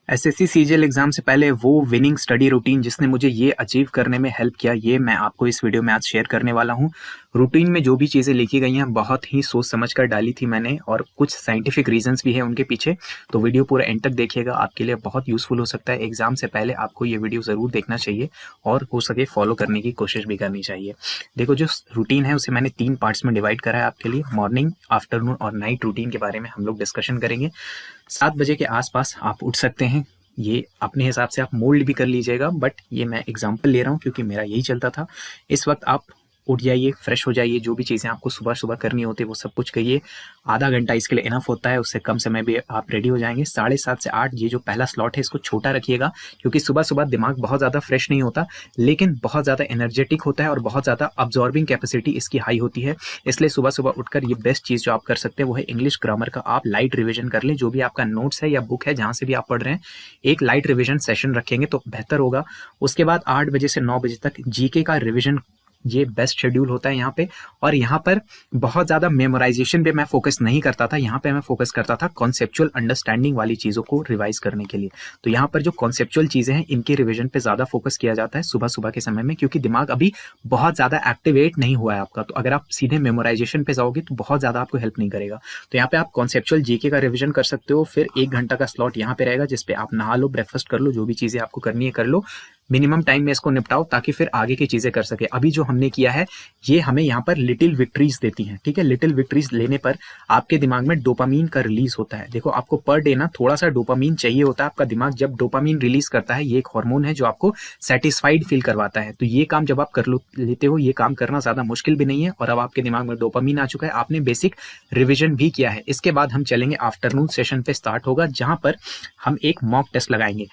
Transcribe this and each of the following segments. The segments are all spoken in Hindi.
एसएससी सीजीएल एग्जाम से पहले वो विनिंग स्टडी रूटीन जिसने मुझे ये अचीव करने में हेल्प किया, ये मैं आपको इस वीडियो में आज शेयर करने वाला हूँ। रूटीन में जो भी चीज़ें लिखी गई हैं बहुत ही सोच समझ कर डाली थी मैंने, और कुछ साइंटिफिक रीजंस भी हैं उनके पीछे। तो वीडियो पूरा एंड तक देखिएगा, आपके लिए बहुत यूजफुल हो सकता है। एग्जाम से पहले आपको ये वीडियो ज़रूर देखना चाहिए और हो सके फॉलो करने की कोशिश भी करनी चाहिए। देखो, जो रूटीन है उसे मैंने 3 पार्ट्स में डिवाइड करा है आपके लिए। मॉर्निंग, आफ्टरनून और नाइट रूटीन के बारे में हम लोग डिस्कशन करेंगे। 7 बजे के आसपास आप उठ सकते हैं, ये अपने हिसाब से आप मोल्ड भी कर लीजिएगा, बट ये मैं एग्जांपल ले रहा हूँ क्योंकि मेरा यही चलता था। इस वक्त आप उठ जाइए, फ्रेश हो जाइए, जो भी चीज़ें आपको सुबह सुबह करनी होती है वो सब कुछ करिए। आधा घंटा इसके लिए इनफ होता है, उससे कम समय भी आप रेडी हो जाएंगे। 7:30 से 8 ये जो पहला स्लॉट है इसको छोटा रखिएगा, क्योंकि सुबह सुबह दिमाग बहुत ज़्यादा फ्रेश नहीं होता, लेकिन बहुत ज़्यादा एनर्जेटिक होता है और बहुत ज़्यादा अब्जॉर्बिंग कैपेसिटी इसकी हाई होती है। इसलिए सुबह सुबह उठकर ये बेस्ट चीज़ जो आप कर सकते हैं वो है इंग्लिश ग्रामर का आप लाइट रिविजन कर लें। जो भी आपका नोट्स है या बुक है जहाँ से भी आप पढ़ रहे हैं, एक लाइट रिविजन सेशन रखेंगे तो बेहतर होगा। उसके बाद 8 बजे से 9 बजे तक जीके का रिविजन, ये बेस्ट शेड्यूल होता है यहाँ पे। और यहाँ पर बहुत ज़्यादा मेमोराइजेशन पे मैं फोकस नहीं करता था, यहाँ पे मैं फोकस करता था कॉन्सेप्चुअल अंडरस्टैंडिंग वाली चीज़ों को रिवाइज करने के लिए। तो यहाँ पर जो कॉन्सेप्चुअल चीज़ें हैं इनके रिवीजन पे ज़्यादा फोकस किया जाता है सुबह सुबह के समय में, क्योंकि दिमाग अभी बहुत ज़्यादा एक्टिवेट नहीं हुआ है आपका। तो अगर आप सीधे मेमोराइजेशन पे जाओगे तो बहुत ज़्यादा आपको हेल्प नहीं करेगा। तो यहाँ पे आप कॉन्सेप्चुअल जीके का रिविजन कर सकते हो। फिर 1 घंटा का स्लॉट यहाँ पे रहेगा जिसपे आप नहा लो, ब्रेकफास्ट कर लो, जो भी चीज़ें आपको करनी है कर लो। मिनिमम टाइम में इसको निपटाओ ताकि फिर आगे की चीजें कर सके। अभी जो हमने किया है ये हमें यहाँ पर लिटिल विक्ट्रीज देती हैं, ठीक है। लिटिल विक्ट्रीज लेने पर आपके दिमाग में डोपामीन का रिलीज होता है। देखो, आपको पर डे ना थोड़ा सा डोपामीन चाहिए होता है। आपका दिमाग जब डोपामीन रिलीज करता है, ये एक हार्मोन है जो आपको सेटिस्फाइड फील करवाता है। तो ये काम जब आप कर लेते हो, ये काम करना ज्यादा मुश्किल भी नहीं है, और अब आपके दिमाग में डोपामीन आ चुका है, आपने बेसिक रिविजन भी किया है। इसके बाद हम चलेंगे आफ्टरनून सेशन पे, स्टार्ट होगा जहां पर हम एक मॉक टेस्ट लगाएंगे।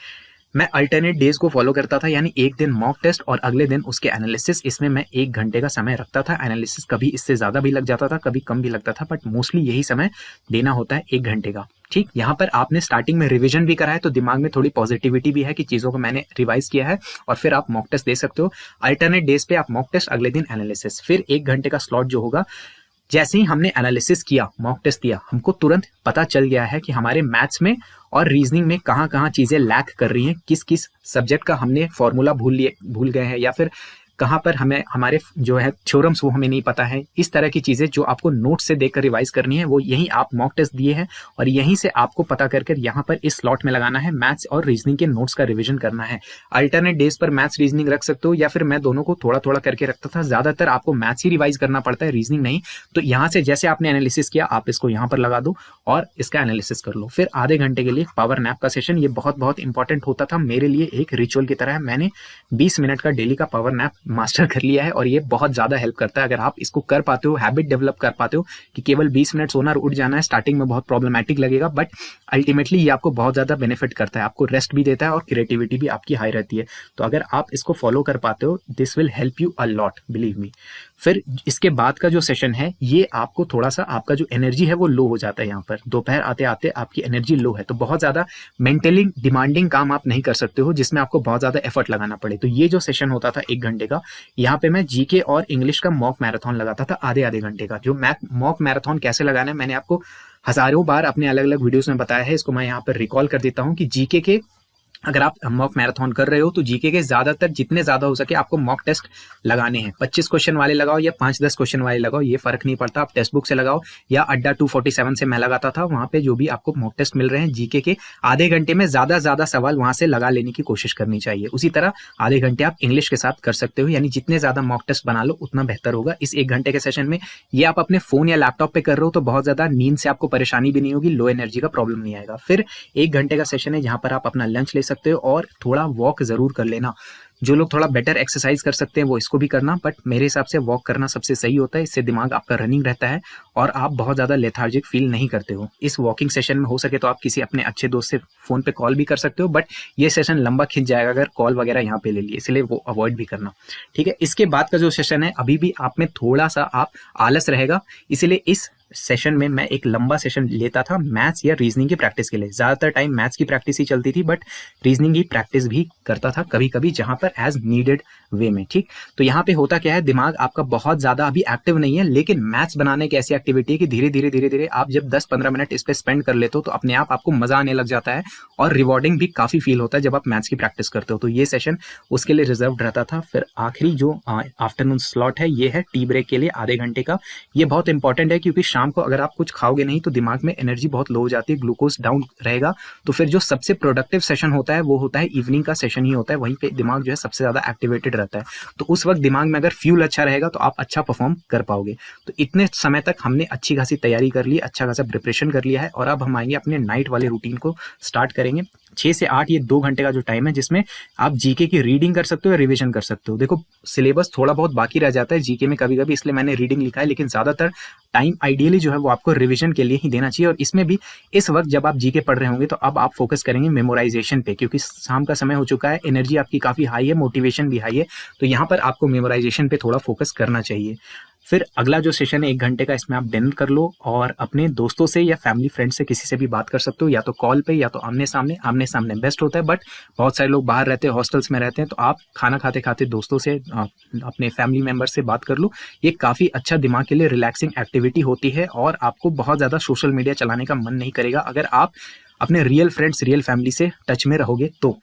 मैं अल्टरनेट डेज को फॉलो करता था, यानी एक दिन मॉक टेस्ट और अगले दिन उसके एनालिसिस। इसमें मैं 1 घंटे का समय रखता था। एनालिसिस कभी इससे ज्यादा भी लग जाता था, कभी कम भी लगता था, बट मोस्टली यही समय देना होता है 1 घंटे का। ठीक, यहाँ पर आपने स्टार्टिंग में रिवीजन भी करा है तो दिमाग में थोड़ी पॉजिटिविटी भी है कि चीजों को मैंने रिवाइज किया है, और फिर आप मॉक टेस्ट दे सकते हो। अल्टरनेट डेज पे आप मॉक टेस्ट, अगले दिन एनालिसिस। फिर 1 घंटे का स्लॉट जो होगा, जैसे ही हमने एनालिसिस किया, मॉक टेस्ट दिया, हमको तुरंत पता चल गया है कि हमारे मैथ्स में और रीजनिंग में कहाँ कहाँ चीजें लैक कर रही हैं, किस किस सब्जेक्ट का हमने फॉर्मूला भूल गए हैं, या फिर कहाँ पर हमें हमारे जो है थ्योरम्स वो हमें नहीं पता है। इस तरह की चीजें जो आपको नोट से देखकर रिवाइज करनी है वो यही आप मॉक टेस्ट दिए हैं, और यहीं से आपको पता करके यहाँ पर इस स्लॉट में लगाना है। मैथ्स और रीजनिंग के नोट्स का रिवीजन करना है। अल्टरनेट डेज पर मैथ्स रीजनिंग रख सकते हो, या फिर मैं दोनों को थोड़ा थोड़ा करके रखता था। ज्यादातर आपको मैथ्स ही रिवाइज करना पड़ता है, रीजनिंग नहीं। तो यहाँ से जैसे आपने एनालिसिस किया, आप इसको यहाँ पर लगा दो और इसका एनालिसिस कर लो। फिर आधे घंटे के लिए पावर नैप का सेशन, ये बहुत बहुत इंपॉर्टेंट होता था मेरे लिए, एक रिचुअल की तरह है। मैंने 20 मिनट का डेली का पावर नैप मास्टर कर लिया है, और ये बहुत ज्यादा हेल्प करता है। अगर आप इसको कर पाते हो, हैबिट डेवलप कर पाते हो कि केवल 20 मिनट सोना और उठ जाना है, स्टार्टिंग में बहुत प्रॉब्लमैटिक लगेगा, बट अल्टीमेटली ये आपको बहुत ज्यादा बेनिफिट करता है। आपको रेस्ट भी देता है और क्रिएटिविटी भी आपकी हाई रहती है। तो अगर आप इसको फॉलो कर पाते हो, this will help you a lot, believe me. फिर इसके बाद का जो सेशन है, ये आपको थोड़ा सा, आपका जो एनर्जी है वो लो हो जाता है। यहाँ पर दोपहर आते आते आपकी एनर्जी लो है, तो बहुत ज्यादा मेंटली डिमांडिंग काम आप नहीं कर सकते हो जिसमें आपको बहुत ज्यादा एफर्ट लगाना पड़े। तो ये जो सेशन होता था 1 घंटे का, यहाँ पे मैं जीके और इंग्लिश का मॉक मैराथन लगाता था आधे आधे घंटे का। जो मॉक मैराथन कैसे लगाना है मैंने आपको हजारों बार अपने अलग अलग वीडियोस में बताया है, इसको मैं यहाँ पर रिकॉल कर देता हूँ कि जीके के अगर आप मॉक मैराथन कर रहे हो तो जीके के ज्यादातर जितने ज्यादा हो सके आपको मॉक टेस्ट लगाने हैं। 25 क्वेश्चन वाले लगाओ या 5-10 क्वेश्चन वाले लगाओ, ये फर्क नहीं पड़ता। आप टेक्स्ट बुक से लगाओ या अड्डा 247 से मैं लगाता था, वहां पे जो भी आपको मॉक टेस्ट मिल रहे हैं जीके के, आधे घंटे में ज्यादा सवाल वहां से लगा लेने की कोशिश करनी चाहिए। उसी तरह आधे घंटे आप इंग्लिश के साथ कर सकते हो, यानी जितने ज्यादा मॉक टेस्ट बना लो उतना बेहतर होगा। इस 1 घंटे के सेशन में ये आप अपने फोन या लैपटॉप पे कर रहे हो तो बहुत ज्यादा नींद से आपको परेशानी भी नहीं होगी, लो एनर्जी का प्रॉब्लम नहीं आएगा। फिर 1 घंटे का सेशन है जहां पर आप अपना लंच ले सकते हो, और थोड़ा वॉक जरूर कर लेना। जो लोग थोड़ा बेटर एक्सरसाइज कर सकते हैं वो इसको भी करना, बट मेरे हिसाब से वॉक करना सबसे सही होता है। इससे दिमाग आपका रनिंग रहता है और आप बहुत ज्यादा लेथार्जिक फील नहीं करते हो। इस वॉकिंग सेशन में हो सके तो आप किसी अपने अच्छे दोस्त से फोन पे कॉल भी कर सकते हो, बट ये सेशन लंबा खिंच जाएगा अगर कॉल वगैरह यहाँ पे ले लिए, इसलिए वो अवॉइड भी करना, ठीक है। इसके बाद का जो सेशन है, अभी भी आप में थोड़ा सा आप आलस रहेगा, इसलिए इस सेशन में मैं एक लंबा सेशन लेता था मैथ्स या रीजनिंग की प्रैक्टिस के लिए। ज़्यादातर टाइम मैथ्स की प्रैक्टिस ही चलती थी, बट रीजनिंग की प्रैक्टिस भी करता था कभी कभी, जहाँ पर एज नीडेड वे में। ठीक, तो यहाँ पे होता क्या है, दिमाग आपका बहुत ज़्यादा अभी एक्टिव नहीं है, लेकिन मैथ्स बनाने की ऐसी एक्टिविटी है कि धीरे धीरे आप जब 10-15 मिनट इस पर स्पेंड कर लेते हो तो अपने आप आपको मज़ा आने लग जाता है, और रिवॉर्डिंग भी काफ़ी फील होता है जब आप मैथ्स की प्रैक्टिस करते हो। तो ये सेशन उसके लिए रिजर्व रहता था। फिर आखिरी जो आफ्टरनून स्लॉट है, ये है टी ब्रेक के लिए आधे घंटे का। ये बहुत इंपॉर्टेंट है, क्योंकि शाम को अगर आप कुछ खाओगे नहीं तो दिमाग में एनर्जी बहुत लो हो जाती है, ग्लूकोज डाउन रहेगा। तो फिर जो सबसे प्रोडक्टिव सेशन होता है वो होता है इवनिंग का सेशन ही होता है, वहीं पे दिमाग जो है सबसे ज़्यादा एक्टिवेटेड रहता है। तो उस वक्त दिमाग में अगर फ्यूल अच्छा रहेगा तो आप अच्छा परफॉर्म कर पाओगे। तो इतने समय तक हमने अच्छी खासी तैयारी कर ली, अच्छा खासा प्रिपरेशन कर लिया है, और अब हम आएंगे अपने नाइट वाले रूटीन को स्टार्ट करेंगे। 6 से 8 ये 2 घंटे का जो टाइम है, जिसमें आप जीके की रीडिंग कर सकते हो या रिवीजन कर सकते हो। देखो, सिलेबस थोड़ा बहुत बाकी रह जाता है जीके में कभी कभी, इसलिए मैंने रीडिंग लिखा है, लेकिन ज़्यादातर टाइम आइडियली जो है वो आपको रिवीजन के लिए ही देना चाहिए। और इसमें भी इस वक्त जब आप जीके पढ़ रहे होंगे तो अब आप फोकस करेंगे मेमोराइजेशन पे, क्योंकि शाम का समय हो चुका है, एनर्जी आपकी काफ़ी हाई है, मोटिवेशन भी हाई है, तो यहाँ पर आपको मेमोराइजेशन पे थोड़ा फोकस करना चाहिए। फिर अगला जो सेशन है 1 घंटे का, इसमें आप डिनर कर लो और अपने दोस्तों से या फैमिली फ्रेंड से किसी से भी बात कर सकते हो, या तो कॉल पे या तो आमने सामने बेस्ट होता है। बट बहुत सारे लोग बाहर रहते हैं, हॉस्टल्स में रहते हैं, तो आप खाना खाते खाते दोस्तों से अपने फैमिली मेम्बर से बात कर लो। ये काफ़ी अच्छा दिमाग के लिए रिलैक्सिंग एक्टिविटी होती है, और आपको बहुत ज़्यादा सोशल मीडिया चलाने का मन नहीं करेगा अगर आप अपने रियल फ्रेंड्स, रियल फैमिली से टच में रहोगे तो।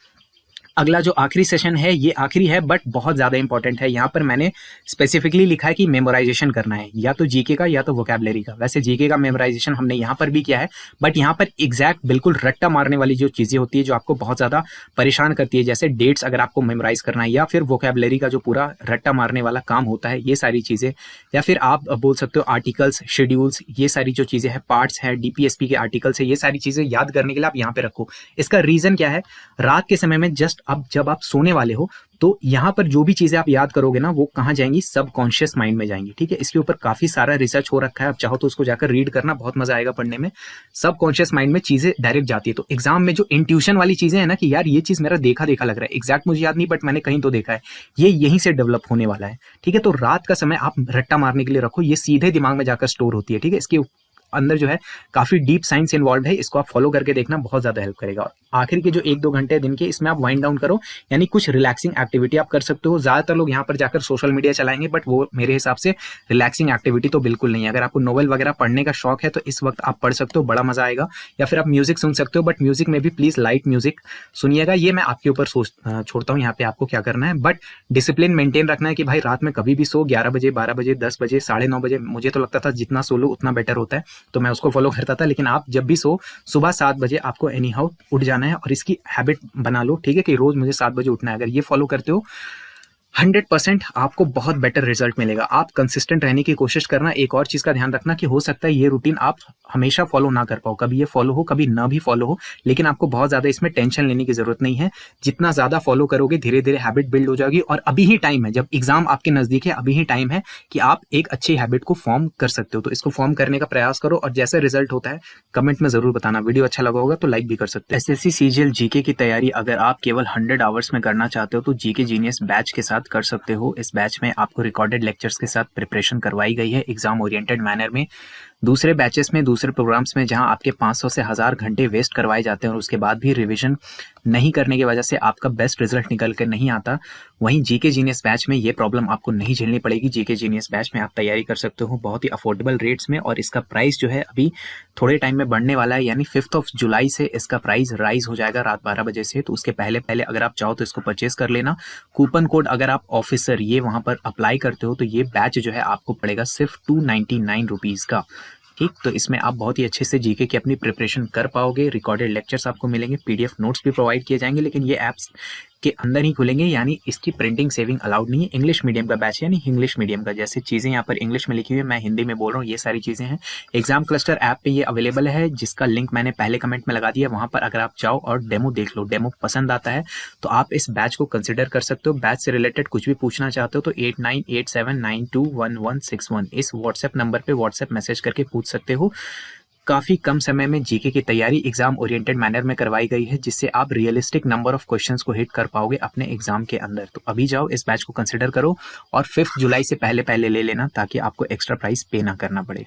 अगला जो आखिरी सेशन है, ये आखिरी है बट बहुत ज़्यादा इंपॉर्टेंट है। यहाँ पर मैंने स्पेसिफिकली लिखा है कि मेमोराइजेशन करना है, या तो जीके का या तो वोकैबुलरी का। वैसे जीके का मेमोराइजेशन हमने यहाँ पर भी किया है, बट यहाँ पर एग्जैक्ट बिल्कुल रट्टा मारने वाली जो चीज़ें होती है जो आपको बहुत ज़्यादा परेशान करती है, जैसे डेट्स अगर आपको मेमोराइज करना है, या फिर वोकैबुलरी का जो पूरा रट्टा मारने वाला काम होता है, ये सारी चीज़ें, या फिर आप बोल सकते हो आर्टिकल्स, शेड्यूल्स, ये सारी जो चीज़ें हैं, पार्ट्स हैं, डीपीएसपी के आर्टिकल्स है, ये सारी चीज़ें याद करने के लिए आप यहाँ पे रखो। इसका रीज़न क्या है, रात के समय में जस्ट अब जब आप सोने वाले हो तो यहाँ पर जो भी चीजें आप याद करोगे ना, वो कहाँ जाएंगी, सबकॉन्शियस माइंड में जाएंगी। ठीक है, इसके ऊपर काफी सारा रिसर्च हो रखा है, आप चाहो तो उसको जाकर रीड करना, बहुत मजा आएगा पढ़ने में। सबकॉन्शियस माइंड में चीजें डायरेक्ट जाती है। तो एग्जाम में जो इंट्यूशन वाली चीजें है ना, कि यार ये चीज मेरा देखा देखा लग रहा है, एग्जैक्ट मुझे याद नहीं बट मैंने कहीं तो देखा है, ये यहीं से डेवलप होने वाला है। ठीक है, तो रात का समय आप रट्टा मारने के लिए रखो, ये सीधे दिमाग में जाकर स्टोर होती है। ठीक है, इसके अंदर जो है काफी डीप साइंस इन्वॉल्व है, इसको आप फॉलो करके देखना, बहुत ज्यादा हेल्प करेगा। और आखिर के जो 1-2 घंटे दिन के, इसमें आप वाइंड डाउन करो, यानी कुछ रिलैक्सिंग एक्टिविटी आप कर सकते हो। ज्यादातर लोग यहाँ पर जाकर सोशल मीडिया चलाएंगे, बट वो मेरे हिसाब से रिलैक्सिंग एक्टिविटी तो बिल्कुल नहीं है। अगर आपको नोवेल वगैरह पढ़ने का शौक है तो इस वक्त आप पढ़ सकते हो, बड़ा मजा आएगा। या फिर आप म्यूजिक सुन सकते हो, बट म्यूजिक में भी प्लीज लाइट म्यूजिक सुनिएगा। ये मैं आपके ऊपर छोड़ता हूँ, यहाँ पे आपको क्या करना है, बट डिसिप्लिन मेंटेन रखना है कि भाई रात में कभी भी सो, 11 बजे, 12 बजे, 10 बजे, 9:30 बजे। मुझे तो लगता था जितना सो लो उतना बेटर होता है, तो मैं उसको फॉलो करता था। लेकिन आप जब भी सो, सुबह 7 बजे आपको एनी हाउ उठ जाना है, और इसकी हैबिट बना लो। ठीक है, कि रोज मुझे 7 बजे उठना है। अगर ये फॉलो करते हो 100% आपको बहुत बेटर रिजल्ट मिलेगा। आप कंसिस्टेंट रहने की कोशिश करना। एक और चीज का ध्यान रखना कि हो सकता है ये रूटीन आप हमेशा फॉलो ना कर पाओ, कभी ये फॉलो हो, कभी ना भी फॉलो हो, लेकिन आपको बहुत ज्यादा इसमें टेंशन लेने की जरूरत नहीं है। जितना ज्यादा फॉलो करोगे धीरे धीरे हैबिट बिल्ड हो जाएगी, और अभी ही टाइम है, जब एग्जाम आपके नजदीक है, अभी ही टाइम है कि आप एक अच्छी हैबिट को फॉर्म कर सकते हो। तो इसको फॉर्म करने का प्रयास करो, और जैसे रिजल्ट होता है कमेंट में जरूर बताना। वीडियो अच्छा लगा होगा तो लाइक भी कर सकते हो। एसएससी सीजीएल जीके की तैयारी अगर आप केवल 100 आवर्स में करना चाहते हो तो जीके जीनियस बैच के साथ कर सकते हो। इस बैच में आपको रिकॉर्डेड लेक्चर्स के साथ प्रिपरेशन करवाई गई है एग्जाम ओरिएंटेड मैनर में। दूसरे बैचेस में, दूसरे प्रोग्राम्स में जहां आपके 500 से 1000 घंटे वेस्ट करवाए जाते हैं और उसके बाद भी रिवीजन नहीं करने की वजह से आपका बेस्ट रिजल्ट निकल कर नहीं आता, वहीं जीके जीनियस बैच में ये प्रॉब्लम आपको नहीं झेलनी पड़ेगी। जीके जीनियस बैच में आप तैयारी कर सकते हो बहुत ही अफोर्डेबल रेट्स में, और इसका प्राइस जो है अभी थोड़े टाइम में बढ़ने वाला है, यानी 5 जुलाई से इसका प्राइस राइज हो जाएगा रात 12 बजे से। तो उसके पहले पहले अगर आप चाहो तो इसको परचेज कर लेना। कूपन कोड अगर आप ऑफिसर ये वहां पर अप्लाई करते हो तो ये बैच जो है आपको पड़ेगा सिर्फ 299 रुपीज का। ठीक, तो इसमें आप बहुत ही अच्छे से जीके की अपनी प्रिपरेशन कर पाओगे। रिकॉर्डेड लेक्चर्स आपको मिलेंगे, पीडीएफ नोट्स भी प्रोवाइड किए जाएंगे, लेकिन ये ऐप्स के अंदर ही खुलेंगे, यानी इसकी प्रिंटिंग सेविंग अलाउड नहीं है। इंग्लिश मीडियम का बैच है, यानी इंग्लिश मीडियम का, जैसे चीज़ें यहाँ पर इंग्लिश में लिखी हुई है मैं हिंदी में बोल रहा हूँ, ये सारी चीज़ें हैं। एग्जाम क्लस्टर ऐप पे ये अवेलेबल है, जिसका लिंक मैंने पहले कमेंट में लगा दिया। वहाँ पर अगर आप जाओ और डेमो देख लो, डेमो पसंद आता है तो आप इस बैच को कंसिडर कर सकते हो। बैच से रिलेटेड कुछ भी पूछना चाहते हो तो 8987921161 इस व्हाट्सएप नंबर पर व्हाट्सएप मैसेज करके पूछ सकते हो। काफी कम समय में जीके की तैयारी एग्जाम ओरिएंटेड मैनर में करवाई गई है, जिससे आप रियलिस्टिक नंबर ऑफ क्वेश्चंस को हिट कर पाओगे अपने एग्जाम के अंदर। तो अभी जाओ इस बैच को कंसिडर करो, और 5 जुलाई से पहले पहले ले लेना ताकि आपको एक्स्ट्रा प्राइस पे ना करना पड़े।